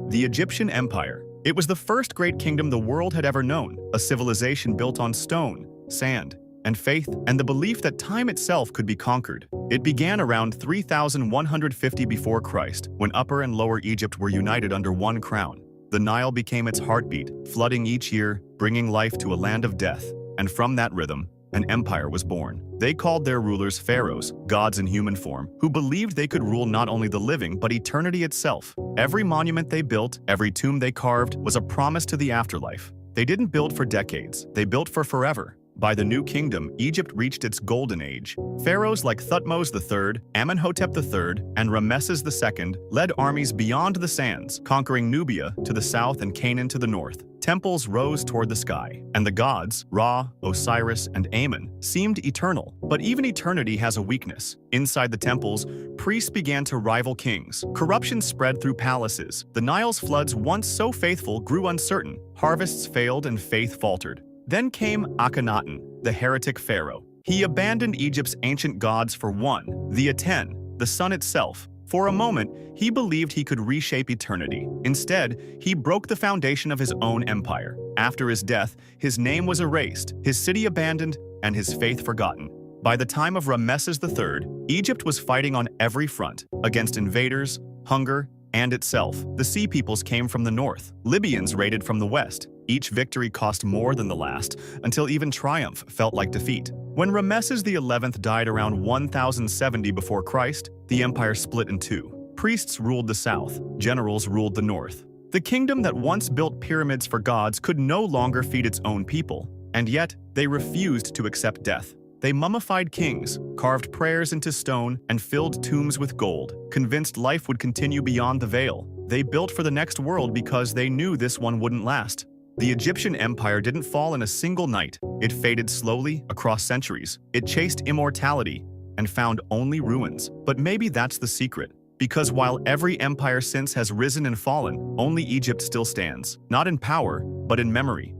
The Egyptian Empire. It was the first great kingdom the world had ever known, a civilization built on stone, sand, and faith, and the belief that time itself could be conquered. It began around 3150 before Christ, when Upper and Lower Egypt were united under one crown. The Nile became its heartbeat, flooding each year, bringing life to a land of death. And from that rhythm, an empire was born. They called their rulers pharaohs, gods in human form, who believed they could rule not only the living but eternity itself. Every monument they built, every tomb they carved, was a promise to the afterlife. They didn't build for decades, they built for forever. By the New Kingdom, Egypt reached its golden age. Pharaohs like Thutmose III, Amenhotep III, and Ramesses II led armies beyond the sands, conquering Nubia to the south and Canaan to the north. Temples rose toward the sky, and the gods, Ra, Osiris, and Amun, seemed eternal. But even eternity has a weakness. Inside the temples, priests began to rival kings. Corruption spread through palaces. The Nile's floods, once so faithful, grew uncertain. Harvests failed and faith faltered. Then came Akhenaten, the heretic pharaoh. He abandoned Egypt's ancient gods for one, the Aten, the sun itself. For a moment, he believed he could reshape eternity. Instead, he broke the foundation of his own empire. After his death, his name was erased, his city abandoned, and his faith forgotten. By the time of Ramesses III, Egypt was fighting on every front, against invaders, hunger, and itself. The Sea Peoples came from the north. Libyans raided from the west. Each victory cost more than the last, until even triumph felt like defeat. When Ramesses XI died around 1070 before Christ, the empire split in two. Priests ruled the south, generals ruled the north. The kingdom that once built pyramids for gods could no longer feed its own people, and yet they refused to accept death. They mummified kings, carved prayers into stone, and filled tombs with gold, convinced life would continue beyond the veil. They built for the next world because they knew this one wouldn't last. The Egyptian empire didn't fall in a single night. It faded slowly across centuries. It chased immortality and found only ruins. But maybe that's the secret. Because while every empire since has risen and fallen, only Egypt still stands. Not in power, but in memory.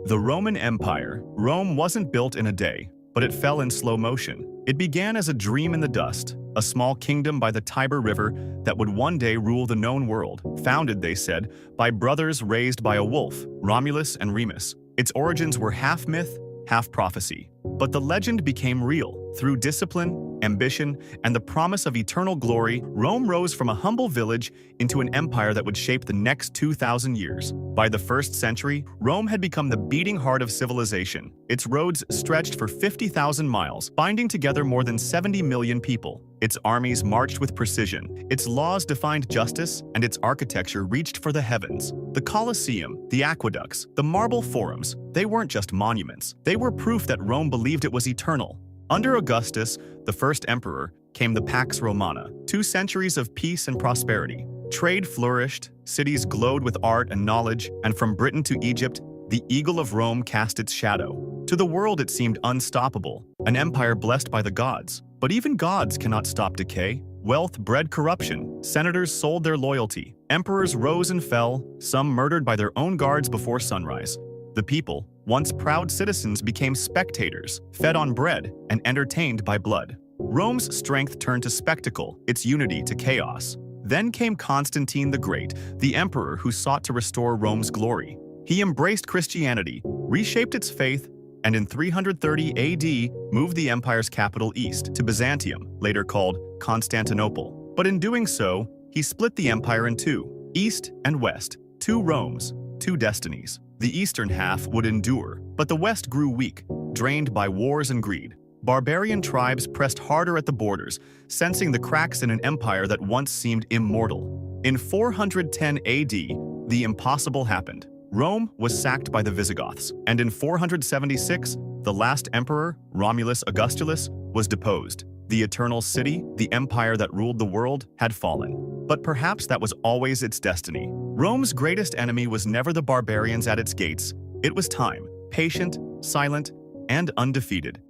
The Roman Empire. Rome wasn't built in a day, but it fell in slow motion. It began as a dream in the dust, a small kingdom by the Tiber River that would one day rule the known world, founded, they said, by brothers raised by a wolf, Romulus and Remus. Its origins were half myth, half prophecy. But the legend became real. Through discipline, ambition, and the promise of eternal glory, Rome rose from a humble village into an empire that would shape the next 2,000 years. By the 1st century, Rome had become the beating heart of civilization. Its roads stretched for 50,000 miles, binding together more than 70 million people. Its armies marched with precision, its laws defined justice, and its architecture reached for the heavens. The Colosseum, the aqueducts, the marble forums, they weren't just monuments. They were proof that Rome believed it was eternal. Under Augustus, the first emperor, came the Pax Romana, 2 centuries of peace and prosperity. Trade flourished, cities glowed with art and knowledge, and from Britain to Egypt, the eagle of Rome cast its shadow. To the world it seemed unstoppable, an empire blessed by the gods. But even gods cannot stop decay. Wealth bred corruption, senators sold their loyalty, emperors rose and fell, some murdered by their own guards before sunrise. The people, once proud citizens, became spectators, fed on bread and entertained by blood. Rome's strength turned to spectacle, its unity to chaos. Then came Constantine the Great, the emperor who sought to restore Rome's glory. He embraced Christianity, reshaped its faith, and in 330 AD moved the empire's capital east to Byzantium, later called Constantinople. But in doing so, he split the empire in two, east and west, 2 Romes, 2 destinies. The eastern half would endure, but the west grew weak, drained by wars and greed. Barbarian tribes pressed harder at the borders, sensing the cracks in an empire that once seemed immortal. In 410 AD, the impossible happened. Rome was sacked by the Visigoths, and in 476, the last emperor, Romulus Augustulus, was deposed. The eternal city, the empire that ruled the world, had fallen. But perhaps that was always its destiny. Rome's greatest enemy was never the barbarians at its gates. It was time, patient, silent, and undefeated.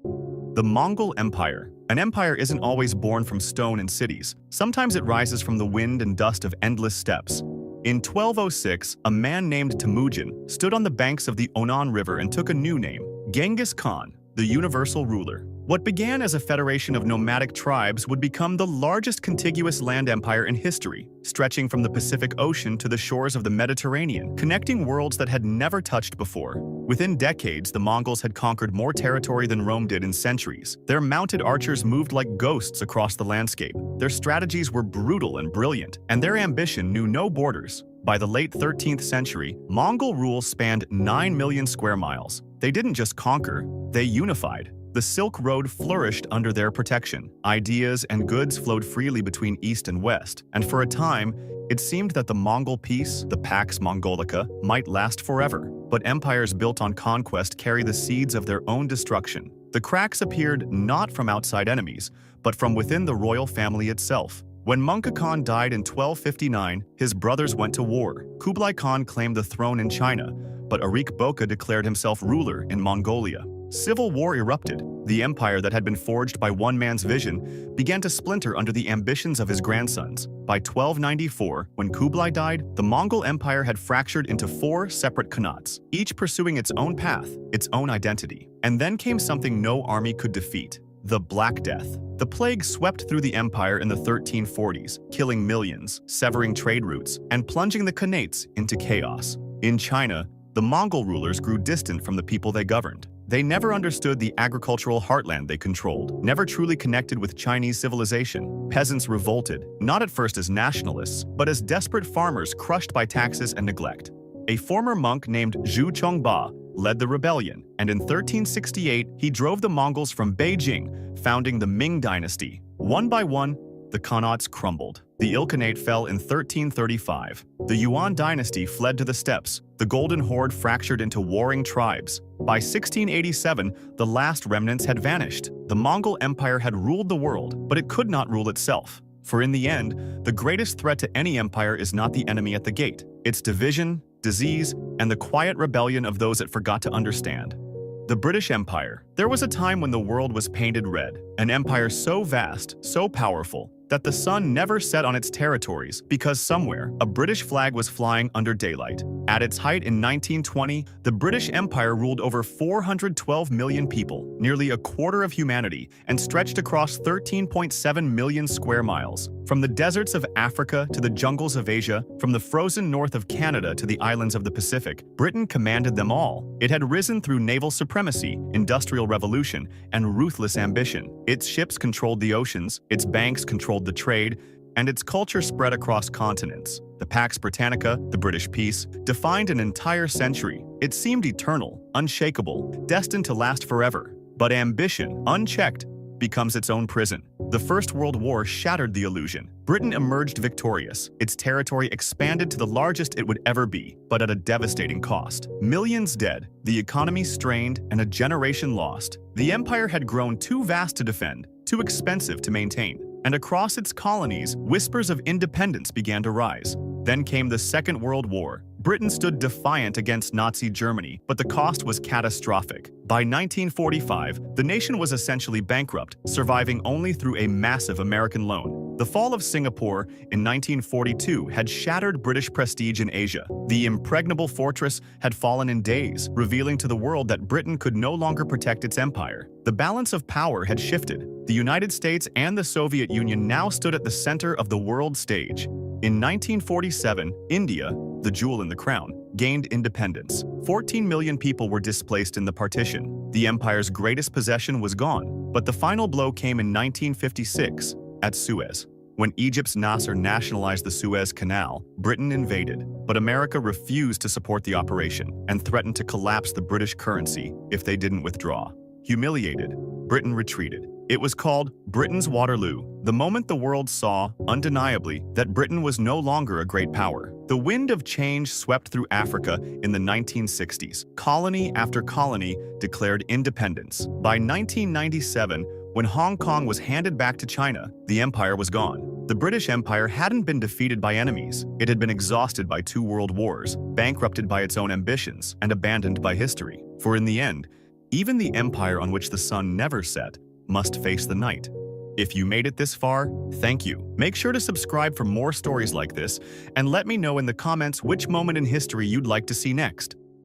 The Mongol Empire. An empire isn't always born from stone and cities. Sometimes it rises from the wind and dust of endless steppes. In 1206, a man named Temujin stood on the banks of the Onon River and took a new name, Genghis Khan, the universal ruler. What began as a federation of nomadic tribes would become the largest contiguous land empire in history, stretching from the Pacific Ocean to the shores of the Mediterranean, connecting worlds that had never touched before. Within decades, the Mongols had conquered more territory than Rome did in centuries. Their mounted archers moved like ghosts across the landscape. Their strategies were brutal and brilliant, and their ambition knew no borders. By the late 13th century, Mongol rule spanned 9 million square miles. They didn't just conquer, they unified. The Silk Road flourished under their protection. Ideas and goods flowed freely between East and West, and for a time, it seemed that the Mongol peace, the Pax Mongolica, might last forever. But empires built on conquest carry the seeds of their own destruction. The cracks appeared not from outside enemies, but from within the royal family itself. When Mongke Khan died in 1259, his brothers went to war. Kublai Khan claimed the throne in China, but Arik Boka declared himself ruler in Mongolia. Civil war erupted. The empire that had been forged by one man's vision began to splinter under the ambitions of his grandsons. By 1294, when Kublai died, the Mongol Empire had fractured into 4 separate Khanats, each pursuing its own path, its own identity. And then came something no army could defeat: the Black Death. The plague swept through the empire in the 1340s, killing millions, severing trade routes, and plunging the Khanates into chaos. In China, the Mongol rulers grew distant from the people they governed. They never understood the agricultural heartland they controlled, never truly connected with Chinese civilization. Peasants revolted, not at first as nationalists, but as desperate farmers crushed by taxes and neglect. A former monk named Zhu Chongba led the rebellion, and in 1368 he drove the Mongols from Beijing, founding the Ming dynasty. One by one, the Khanats crumbled. The Ilkhanate fell in 1335. The Yuan dynasty fled to the steppes. The Golden Horde fractured into warring tribes. By 1687, the last remnants had vanished. The Mongol Empire had ruled the world, but it could not rule itself. For in the end, the greatest threat to any empire is not the enemy at the gate. It's division, disease, and the quiet rebellion of those that forgot to understand. The British Empire. There was a time when the world was painted red, an empire so vast, so powerful, that the sun never set on its territories because somewhere a British flag was flying under daylight. At its height in 1920, the British Empire ruled over 412 million people, nearly a quarter of humanity, and stretched across 13.7 million square miles. From the deserts of Africa to the jungles of Asia, from the frozen north of Canada to the islands of the Pacific, Britain commanded them all. It had risen through naval supremacy, industrial revolution, and ruthless ambition. Its ships controlled the oceans, its banks controlled the trade, and its culture spread across continents. The Pax Britannica, the British peace, defined an entire century. It seemed eternal, unshakable, destined to last forever. But ambition, unchecked, becomes its own prison. The First World War shattered the illusion. Britain emerged victorious. Its territory expanded to the largest it would ever be, but at a devastating cost. Millions dead, the economy strained, and a generation lost. The empire had grown too vast to defend, too expensive to maintain. And across its colonies, whispers of independence began to rise. Then came the Second World War. Britain stood defiant against Nazi Germany, but the cost was catastrophic. By 1945, the nation was essentially bankrupt, surviving only through a massive American loan. The fall of Singapore in 1942 had shattered British prestige in Asia. The impregnable fortress had fallen in days, revealing to the world that Britain could no longer protect its empire. The balance of power had shifted. The United States and the Soviet Union now stood at the center of the world stage. In 1947, India, the jewel in the crown, gained independence. 14 million people were displaced in the partition. The empire's greatest possession was gone. But the final blow came in 1956, at Suez. When Egypt's Nasser nationalized the Suez Canal, Britain invaded, but America refused to support the operation and threatened to collapse the British currency if they didn't withdraw. Humiliated, Britain retreated. It was called Britain's Waterloo, the moment the world saw, undeniably, that Britain was no longer a great power. The wind of change swept through Africa in the 1960s. Colony after colony declared independence. By 1997, when Hong Kong was handed back to China, the empire was gone. The British Empire hadn't been defeated by enemies. It had been exhausted by 2 world wars, bankrupted by its own ambitions, and abandoned by history. For in the end, even the empire on which the sun never set must face the night. If you made it this far, thank you. Make sure to subscribe for more stories like this, and let me know in the comments which moment in history you'd like to see next.